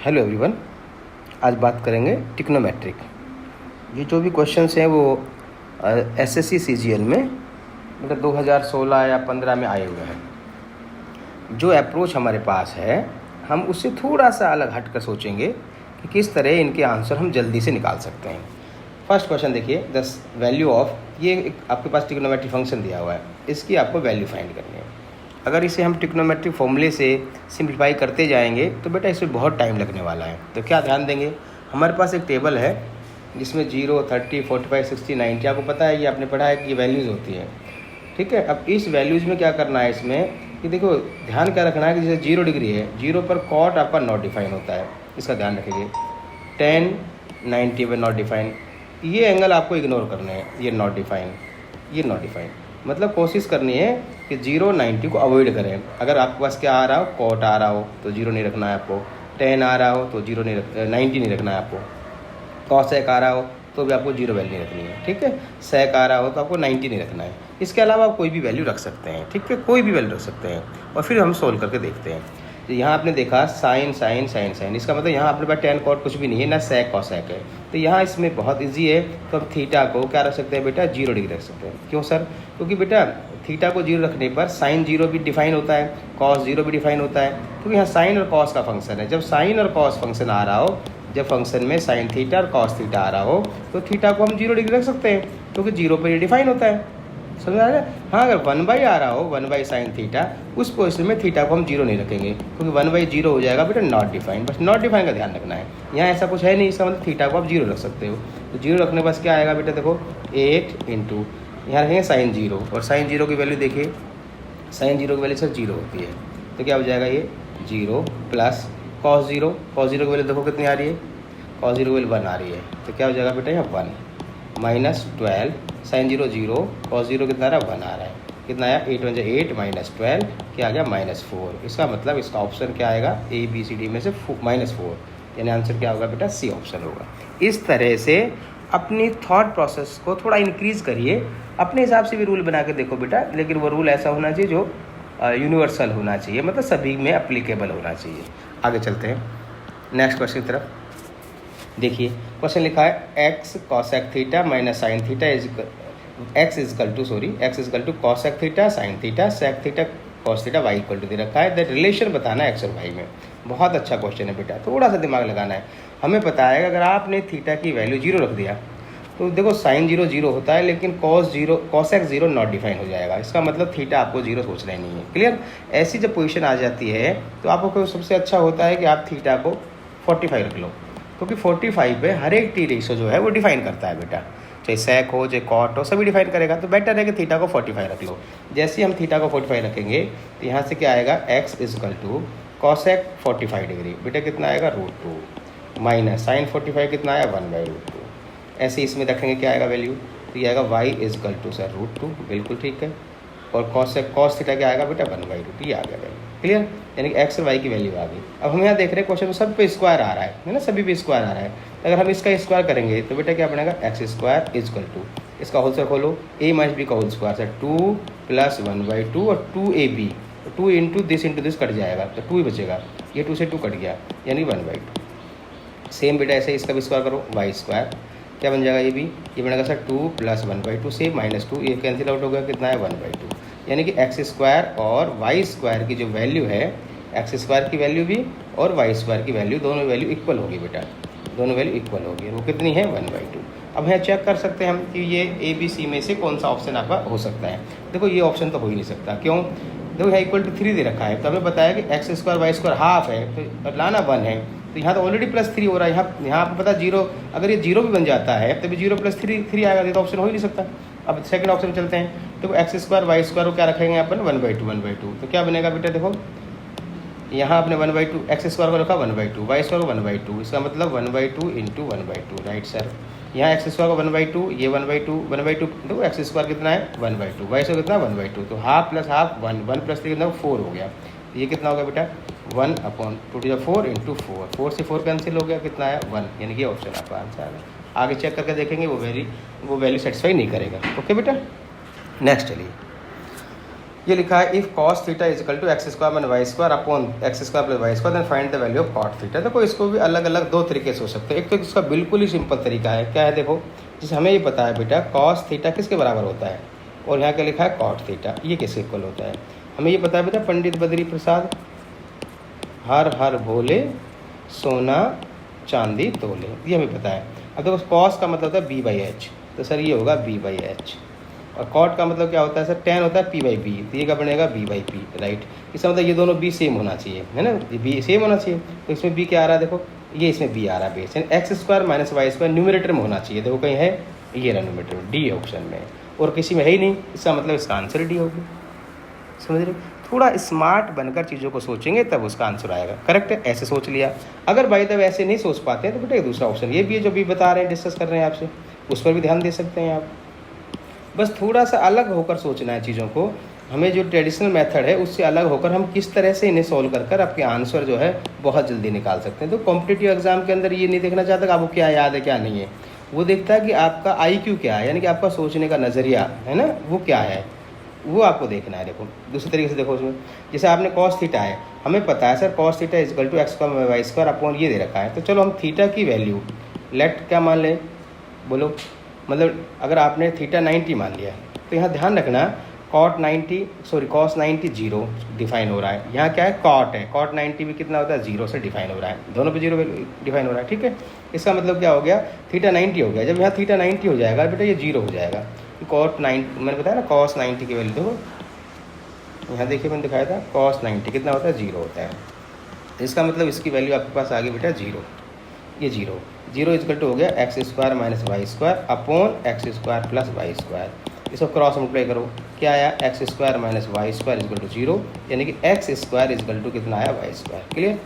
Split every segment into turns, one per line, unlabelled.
Hello everyone, आज बात करेंगे ट्रिग्नोमेट्रिक। ये जो भी क्वेश्चंस हैं वो एसएससी सीजीएल में मतलब 2016 या 15 में आए हुए हैं। जो अप्रोच हमारे पास है हम उससे थोड़ा सा अलग हट कर सोचेंगे कि किस तरह इनके आंसर हम जल्दी से निकाल सकते हैं। फर्स्ट क्वेश्चन देखिए, द वैल्यू ऑफ, ये आपके पास ट्रिग्नोमेट्रिक फंक्शन दिया हुआ है, इसकी आपको वैल्यू फाइंड करनी है। अगर इसे हम ट्रिग्नोमेट्रिक फॉर्मूले से सिंप्लीफाई करते जाएंगे तो बेटा इसमें बहुत टाइम लगने वाला है। तो क्या ध्यान देंगे, हमारे पास एक टेबल है जिसमें 0, 30, 45, 60, 90, आपको पता है, ये आपने पढ़ा है कि ये वैल्यूज़ होती हैं। ठीक है, अब इस वैल्यूज़ में क्या करना है इसमें कि देखो ध्यान क्या रखना है कि जैसे 0 डिग्री है, 0 पर कॉट आपका नॉट डिफाइन होता है, इसका ध्यान रखिए। 10, 90 पर नॉट डिफाइन, ये एंगल आपको इग्नोर करने हैं, ये नॉट डिफाइन, ये नॉट डिफाइन। मतलब कोशिश करनी है कि 0, 90 को अवॉइड करें। अगर आपके पास क्या आ रहा हो, कॉट आ रहा हो तो 0 नहीं रखना है आपको, 10 आ रहा हो तो 90 नहीं रखना है आपको, कॉसेक आ रहा हो तो भी आपको 0 वैल्यू नहीं रखनी है। ठीक है, सेक आ रहा हो तो आपको 90 नहीं रखना है। इसके अलावा आप कोई भी वैल्यू रख सकते हैं। ठीक है, कोई भी वैल्यू रख सकते हैं और फिर हम सोल्व करके देखते हैं। तो यहाँ आपने देखा साइन साइन साइन साइन, इसका मतलब यहाँ अपने पास टेन कॉट कुछ भी नहीं है, ना सेक कॉसेक है। तो यहाँ इसमें बहुत इजी है, तो हम थीटा को क्या रख सकते हैं बेटा, 0 डिग्री रख सकते हैं। क्यों सर? क्योंकि बेटा थीटा को 0 रखने पर साइन 0 भी डिफाइन होता है, कॉस 0 भी डिफाइन होता है, क्योंकि यहाँ साइन और कॉस का फंक्शन है। जब साइन और कॉस फंक्शन आ रहा हो, जब फंक्शन में साइन थीटा और कॉस थीटा आ रहा हो तो थीटा को हम 0 डिग्री रख सकते हैं, क्योंकि 0 पर ये डिफाइन होता है। समझ आ रहा है? हाँ, अगर 1/, आ रहा हो 1/ साइन थीटा, उस पोजिशन में थीटा को हम 0 नहीं रखेंगे, क्योंकि 1/0 हो जाएगा बेटा नॉट डिफाइन। बस नॉट डिफाइन का ध्यान रखना है, यहाँ ऐसा कुछ है नहीं, इसका मतलब थीटा को आप 0 रख सकते हो। तो 0 रखने बस क्या आएगा बेटा, देखो 8 इंटू यहाँ रखेंगे साइन 0, और साइन 0 की वैल्यू देखिए, साइन 0 की वैल्यू सर 0 होती है, तो क्या हो जाएगा ये 0 प्लस कॉस 0, कॉस 0 की वैल्यू देखो कितनी आ रही है, कॉस 0 की वैल्यू 1 आ रही है, तो क्या हो जाएगा बेटा यहाँ 1 माइनस 12, साइन 0 0, कॉस 0 कितना आ रहा है 1 आ रहा है, कितना आया 8 1 8 माइनस 12 क्या आ गया -4। इसका मतलब इसका ऑप्शन क्या आएगा, ABCD में से -4, यानी आंसर क्या होगा बेटा, C ऑप्शन होगा। इस तरह से अपनी थॉट प्रोसेस को थोड़ा इंक्रीज़ करिए, अपने हिसाब से भी रूल बना के देखो बेटा, लेकिन वो रूल ऐसा होना चाहिए जो यूनिवर्सल होना चाहिए, मतलब सभी में अप्लीकेबल होना चाहिए। आगे चलते हैं नेक्स्ट क्वेश्चन की तरफ। देखिए क्वेश्चन लिखा है x cosec theta minus sine theta x equal to cosec theta sine theta sec theta cos theta y equal to दे रखा है। द रिलेशन बताना है एक्स और वाई में। बहुत अच्छा क्वेश्चन है बेटा, थोड़ा सा दिमाग लगाना है। हमें पता है कि अगर आपने थीटा की वैल्यू 0 रख दिया तो देखो साइन 0 0 होता है, लेकिन कॉसेक 0 नॉट डिफाइन हो जाएगा। इसका मतलब थीटा आपको 0 सोचना ही नहीं है। क्लियर? ऐसी जब पोजीशन आ जाती है तो आपको सबसे अच्छा होता है कि आप थीटा को 45 रख लो, क्योंकि 45 पे हर एक टी रेशो जो है वो डिफाइन करता है बेटा, चाहे सेक हो चाहे कॉट हो, सभी डिफाइन करेगा। तो बेटर है कि थीटा को 45 रख लो। जैसे ही हम थीटा को 45 रखेंगे तो यहाँ से क्या आएगा, x equal to cosec 45 degree, बेटा कितना आएगा √2 माइनस साइन 45 कितना आया 1/√2। ऐसे इसमें रखेंगे क्या आएगा वैल्यू, तो ये आएगा वाई इजकल टू सर √2, बिल्कुल ठीक है। और कॉस थीटा क्या आएगा बेटा 1/√2, ये आ गया वैल्यू। क्लियर? यानी कि एक्स और वाई की वैल्यू आ गई। अब हम यहाँ देख रहे हैं क्वेश्चन में सब पे स्क्वायर आ रहा है ना, सभी पे स्क्वायर आ रहा है। अगर हम इसका स्क्वायर करेंगे तो बेटा क्या बनेगा, x² इजकल टू, इसका होल स्क्वायर खोलो, a माइनस b का होल स्क्वायर सर 2 + 1/2 और 2ab, 2 इंटू दिस कट जाएगा तो 2 ही बचेगा, ये 2 से 2 कट गया यानी 1/2। सेम बेटा ऐसे इसका भी स्क्वायर करो, y² क्या बन जाएगा, ये बनेगा सर 2 + 1/2 से -2, ये कैंसिल आउट हो गया, कितना है 1/2। यानी कि x² और y² की जो वैल्यू है, x² की वैल्यू भी और y² की वैल्यू, दोनों वैल्यू इक्वल होगी बेटा, दोनों वैल्यू इक्वल होगी। वो कितनी है 1/2। अब यहाँ चेक कर सकते हैं हम कि ये ABC में से कौन सा ऑप्शन आपका हो सकता है। देखो ये ऑप्शन तो हो ही नहीं सकता, क्यों? देखो यहाँ =3 दे रखा है, तो हमें बताया कि x² y² हाफ है, तो लाना 1 है, तो यहाँ तो ऑलरेडी +3 हो रहा है। यहाँ आपको पता 0, अगर ये 0 भी बन जाता है तभी 0 + 3 आएगा, ये तो ऑप्शन हो ही नहीं सकता। अब सेकंड ऑप्शन चलते हैं, देखो x² y² को क्या रखेंगे अपन 1/2, तो क्या बनेगा बेटा, देखो यहाँ आपने 1/2 x² को रखा 1/2, y² को 1/2, इसका मतलब 1/2 इंटू 1/2, राइट सर। यहाँ x² को 1/2, ये 1/2 देखो x² कितना है 1/2, y² कितना 1/2, तो हाफ प्लस हाफ 1 + 3 कितना 4 हो गया। ये कितना होगा बेटा 1/2 इंटू 4, 4 से 4 कैंसिल हो गया, कितना आया 1, यानी कि ऑप्शन आपका आंसर आ गया। आगे चेक करके देखेंगे वो वैल्यू सेटिस्फाई नहीं करेगा। ओके बेटा, नेक्स्ट चलिए ये लिखा है if cos theta is equal to x square minus y square upon x square plus y square then find the value of cot theta. देखो इसको भी अलग अलग दो तरीके से हो सकते हैं। एक तो इसका बिल्कुल ही सिंपल तरीका है, क्या है देखो, जिसे हमें ये पता है बेटा cos थीटा किसके बराबर होता है, और यहाँ क्या लिखा है cot थीटा, ये किसके इक्वल होता है, हमें ये पता है बेटा पंडित बद्री प्रसाद, हर हर भोले सोना चांदी तोले, ये हमें पता है। अब देखो cos का मतलब होता है b बाई एच, तो सर ये होगा b बाई एच, और cot का मतलब क्या होता है सर, tan होता है p बाई बी, तो ये क्या बनेगा b बाई पी, राइट। इसका मतलब ये दोनों b सेम होना चाहिए, है ना, ये b सेम होना चाहिए, तो इसमें b क्या आ रहा है देखो, ये इसमें b आ रहा है base, x square minus y square numerator में होना चाहिए, देखो कहीं है, ये रहा न्यूमरेटर में, डी ऑप्शन में, और किसी में है ही नहीं, इसका मतलब इसका आंसर डी होगी। समझ रहे, थोड़ा स्मार्ट बनकर चीज़ों को सोचेंगे तब उसका आंसर आएगा। करेक्ट है, ऐसे सोच लिया। अगर बाई द वे ऐसे नहीं सोच पाते हैं तो बेटा दूसरा ऑप्शन ये भी है जो भी बता रहे हैं, डिस्कस कर रहे हैं आपसे, उस पर भी ध्यान दे सकते हैं आप। बस थोड़ा सा अलग होकर सोचना है चीज़ों को, हमें जो ट्रेडिशनल मेथड है उससे अलग होकर हम किस तरह से इन्हें सॉल्व कर आपके आंसर जो है बहुत जल्दी निकाल सकते हैं। तो कॉम्पिटिटिव एग्जाम के अंदर ये नहीं देखना चाहता कि आपको क्या याद है क्या नहीं है, वो देखता है कि आपका IQ क्या है, यानी कि आपका सोचने का नज़रिया है ना, वो क्या है, वो आपको देखना है। देखो दूसरे तरीके से देखो, उसमें जैसे आपने cos थीटा है, हमें पता है sir cos theta is equal to x square y square upon ये दे रखा है, तो चलो हम थीटा की वैल्यू लेट क्या मान लें, बोलो, मतलब अगर आपने थीटा 90 मान लिया तो यहाँ ध्यान रखना cos 90 जीरो डिफाइन हो रहा है, यहाँ क्या है cot है, cot 90 भी कितना होता है, जीरो से डिफाइन हो रहा है, दोनों पे जीरो डिफाइन हो रहा है, ठीक है। इसका मतलब क्या हो गया, थीटा 90 हो गया, जब यहाँ थीटा 90 हो जाएगा बेटा ये जीरो हो जाएगा, cot 90 मैंने बताया ना cos 90 की वैल्यू देखो, यहाँ देखिए मैंने दिखाया था cos 90 कितना होता है, जीरो होता है, इसका मतलब इसकी वैल्यू आपके पास आ गई बेटा जीरो, ये जीरो इजकल टू हो गया x square minus y square upon x square plus y square, इसको क्रॉस मल्टीप्लाई करो, क्या आया x square minus y square equal to zero, यानी कि एक्स स्क्वायर इजकल टू कितना आया वाई स्क्वायर, क्लियर।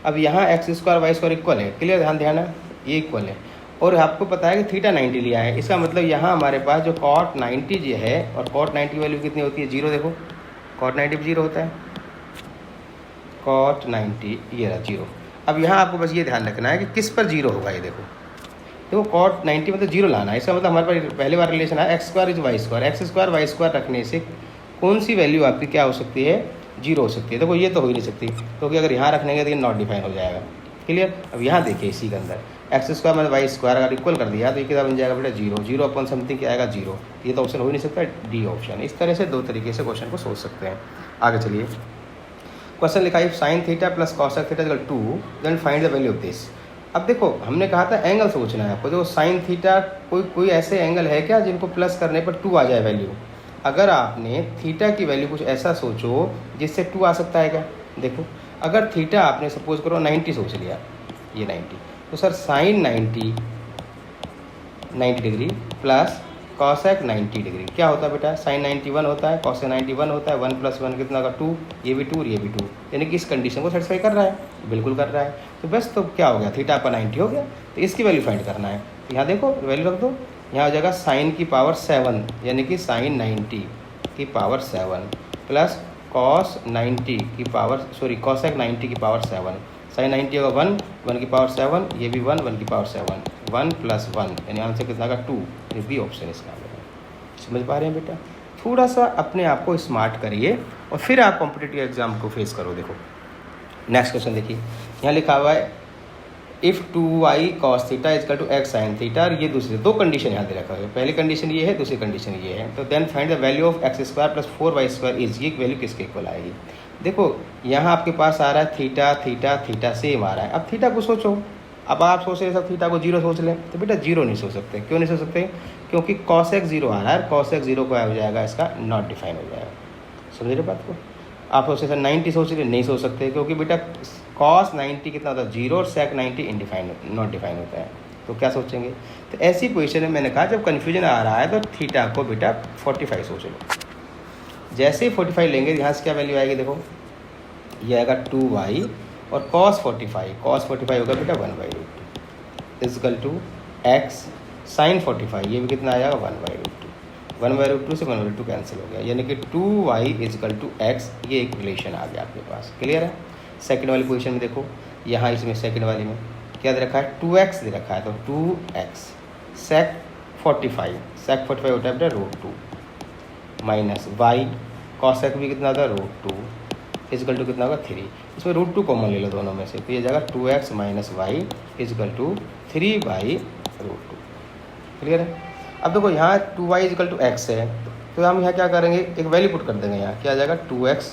अब यहाँ x square y square equal है, क्लियर, ध्यान है ये इक्वल है, और आपको पता है कि थीटा 90 लिया है, इसका मतलब यहाँ हमारे पास जो cot 90 जो है, और cot 90 की वैल्यू कितनी होती है, जीरो, देखो cot 90 जीरो होता है, cot 90 ये रहा जीरो। अब यहाँ आपको बस ये ध्यान रखना है कि किस पर जीरो होगा, ये देखो cot 90 मतलब जीरो लाना है, इसका मतलब हमारे पास पहले बार रिलेशन है x square is y square, x square y square रखने से कौन सी वैल्यू आपकी क्या हो सकती है, जीरो हो सकती है। देखो ये तो हो ही नहीं सकती, क्योंकि अगर यहाँ रखने तो ये नॉट डिफाइन हो जाएगा, क्लियर। अब यहाँ देखिए इसी के अंदर एक्स स्क्वायर मतलब वाई स्क्वायर अगर इक्वल कर दिया तो ये कितना बन जाएगा बेटा जीरो, जीरो अपॉन समथिंग क्या आएगा जीरो, ये तो ऑप्शन हो ही नहीं सकता, डी ऑप्शन। इस तरह से दो तरीके से क्वेश्चन को सोच सकते हैं। आगे चलिए, क्वेश्चन लिखा है sine theta plus cosec theta equal to then find the value of this. अब देखो हमने कहा था एंगल सोचना है आपको, देखो साइन थीटा कोई ऐसे एंगल है क्या जिनको प्लस करने पर 2 आ जाए वैल्यू, अगर आपने थीटा की वैल्यू कुछ ऐसा सोचो जिससे 2 आ सकता है क्या, देखो अगर थीटा आपने सपोज करो 90 सोच लिया, ये 90, तो sir sine 90 degree plus cosec 90 degree क्या होता है बेटा, साइन 91 होता है, कॉसेक 91 होता है, 1 + 1 कितना का 2, ये भी 2 और ये भी 2, यानी कि इस कंडीशन को सेटिस्फाई कर रहा है, बिल्कुल कर रहा है। तो बस तो क्या हो गया, थीटा आपका 90 हो गया, तो इसकी वैल्यू फाइंड करना है। तो यहाँ देखो वैल्यू रख दो, यहाँ हो जाएगा साइन की पावर 7 यानी कि साइन 90 की पावर 7 प्लस कॉस 90 की पावर कॉसेक 90 की पावर 7, साइन 90 होगा 1 की पावर 7, ये भी 1 की पावर 7, 1 + 1 यानी आंसर कितना का 2, ये बी ऑप्शन इसका। समझ पा रहे हैं बेटा, थोड़ा सा अपने आप को स्मार्ट करिए और फिर आप कॉम्पिटिटिव एग्जाम को फेस करो। देखो नेक्स्ट क्वेश्चन देखिए, यहाँ लिखा हुआ है if 2y cos theta equal to x sin theta, और ये दूसरी दो कंडीशन यहाँ दे रखा है, पहली कंडीशन ये है, दूसरी कंडीशन ये है, तो then find the value of x square plus 4y square is, ये वैल्यू किसके इक्वल आएगी। देखो यहाँ आपके पास आ रहा है थीटा थीटा थीटा सेम आ रहा है, अब थीटा को सोचो, अब आप सोच रहे सब थीटा को जीरो सोच लें, तो बेटा जीरो नहीं सोच सकते, क्यों नहीं सोच सकते, क्योंकि कॉसेक जीरो आ रहा है, कॉसेक जीरो को हो जाएगा इसका नॉट डिफाइन हो जाएगा। समझ रहे बात को, आप सोचे सर 90 सोच रहे, नहीं सोच सकते, क्योंकि बेटा cos 90 कितना होता है जीरो और sec 90 इनडिफाइन नॉट डिफाइन होता है, तो क्या सोचेंगे। तो ऐसी पोजीशन में मैंने कहा जब कन्फ्यूजन आ रहा है तो थीटा को बेटा 45 सोच लो, जैसे ही 45 लेंगे यहाँ से क्या वैल्यू आएगी, देखो ये आएगा 2y और cos 45 होगा बेटा 1/√2 इजकल टू x sin 45, ये भी कितना आ जाएगा 1/√2, 1/√2 से 1/√2 कैंसिल हो गया, यानी कि 2y इजकल टू x, ये एक रिलेशन आ गया आपके पास, क्लियर है। सेकंड वाली पोजीशन में देखो, यहाँ इसमें सेकंड वाली में क्या दे रखा है, 2x दे रखा है, तो 2x sec 45 होता है बेटा √2 माइनस y कॉस एक्स भी कितना होता है √2 इजकल टू कितना होगा 3। इसमें √2 कॉमन ले लो दोनों में से, तो ये जाएगा 2x minus y equal to 3/√2। Clear है। अब देखो यहाँ 2y इजकल टू एक्स है, तो हम यहाँ क्या करेंगे, एक वैल्यू पुट कर देंगे। यहाँ क्या आ जाएगा 2x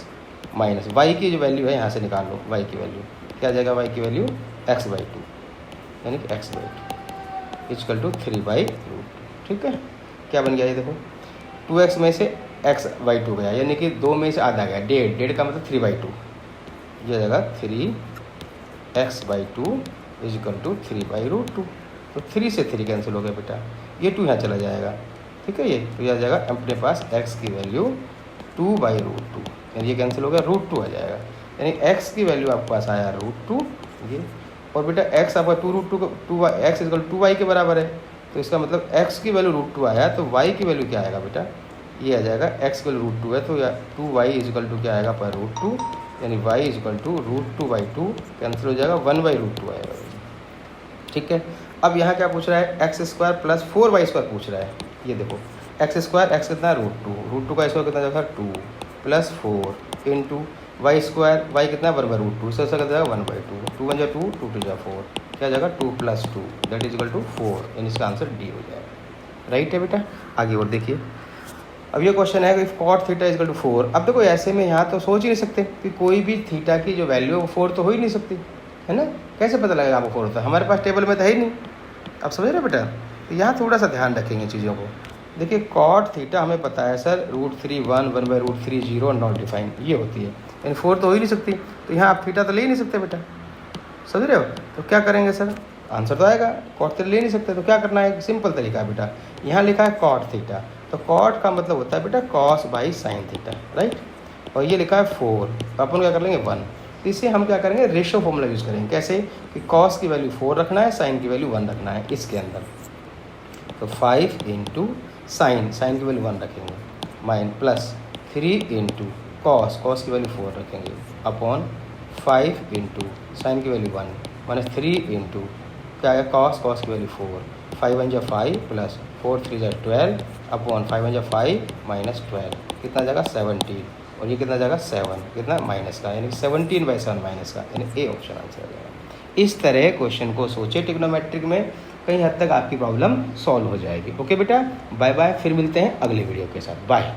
माइनस वाई की जो वैल्यू है यहाँ से निकाल लो, y की वैल्यू क्या आ जाएगा, y की वैल्यू x/2 यानी कि x/2 इजकल टू 3/√2। ठीक है, क्या बन गया ये देखो, 2x में से x/2 गया, यानी कि 2 में से आधा गया, 1.5 का मतलब 3/2, ये जाएगा 3x/2 इजकल टू 3/√2। तो 3 से 3 कैंसिल हो गया बेटा, ये 2 यहाँ चला जाएगा। ठीक है, ये तो यह आ जाएगा अपने पास x की वैल्यू 2/√2, यानी ये कैंसिल हो गया, √2 आ जाएगा, यानी x की वैल्यू आपके पास आया √2 ये। और बेटा x आपका 2√2 x इजकल 2y के बराबर है, तो इसका मतलब x की वैल्यू √2 आया, तो y की वैल्यू क्या आएगा बेटा, ये आ जाएगा x की वैल्यू √2 है, तो 2y इजकल टू क्या आएगा पर √2, यानी y इजकल टू √2/2 कैंसिल हो जाएगा, 1/√2 आएगा। ठीक है, अब यहाँ क्या पूछ रहा है, x² प्लस 4y² पूछ रहा है। ये देखो x² x कितना है √2 का स्क्वायर कितना जाएगा 2 प्लस 4 इंटू y² y कितना है 1/√2, इससे कितना जाएगा 1/2, 2 1 जा 2 2 2 जा 4, क्या जाएगा 2 + 2 दैट इज इक्वल टू 4, यानी इसका आंसर डी हो जाएगा। राइट है बेटा। आगे और देखिए, अब ये क्वेश्चन है कि cot थीटा इजकल टू 4। अब देखो ऐसे में यहाँ तो सोच ही नहीं सकते कि कोई भी थीटा की जो वैल्यू है वो 4 तो हो ही नहीं सकती है ना, कैसे पता लगेगा आपको 4 होता है, हमारे पास टेबल में तो है ही नहीं। आप समझ रहे बेटा, तो यहाँ थोड़ा सा ध्यान रखेंगे चीज़ों को। देखिए cot थीटा हमें पता है सर √3 1 1/√3 0 नॉट डिफाइंड ये होती है, यानी 4 तो हो ही नहीं सकती, तो यहाँ आप थीटा तो ले ही नहीं सकते बेटा, समझ रहे हो। तो क्या करेंगे सर, आंसर तो आएगा, cot तो ले नहीं सकते, तो क्या करना है, सिंपल तरीका है बेटा, यहाँ लिखा है cot थीटा, तो cot का मतलब होता है बेटा cos/sin थीटा, राइट। और ये लिखा है 4, तो अपन क्या कर लेंगे 1, तो इसे हम क्या करेंगे रेशो फॉर्मूला यूज़ करेंगे। कैसे कि cos की वैल्यू 4 रखना है, sin की वैल्यू 1 रखना है इसके अंदर, तो 5 इंटू sin की वैल्यू 1 रखेंगे, माइन प्लस 3 इंटू cos की वैल्यू 4 रखेंगे, अपॉन 5 इंटू साइन की वैल्यू 1 माइनस 3 इंटू क्या है cos की वैल्यू 4, 5 1 जा 5 प्लस 4 3 जा 12 अपॉन 5 1 जा 5 माइनस 12 कितना जाएगा 17, और ये कितना जाएगा 7 कितना माइनस का, यानी 17/7 माइनस का, यानी ए ऑप्शन आंसर आ जाएगा। इस तरह क्वेश्चन को सोचे ट्रिग्नोमेट्रिक में, कई हद तक आपकी प्रॉब्लम सॉल्व हो जाएगी। ओके बेटा, बाय बाय, फिर मिलते हैं अगले वीडियो के साथ, बाय।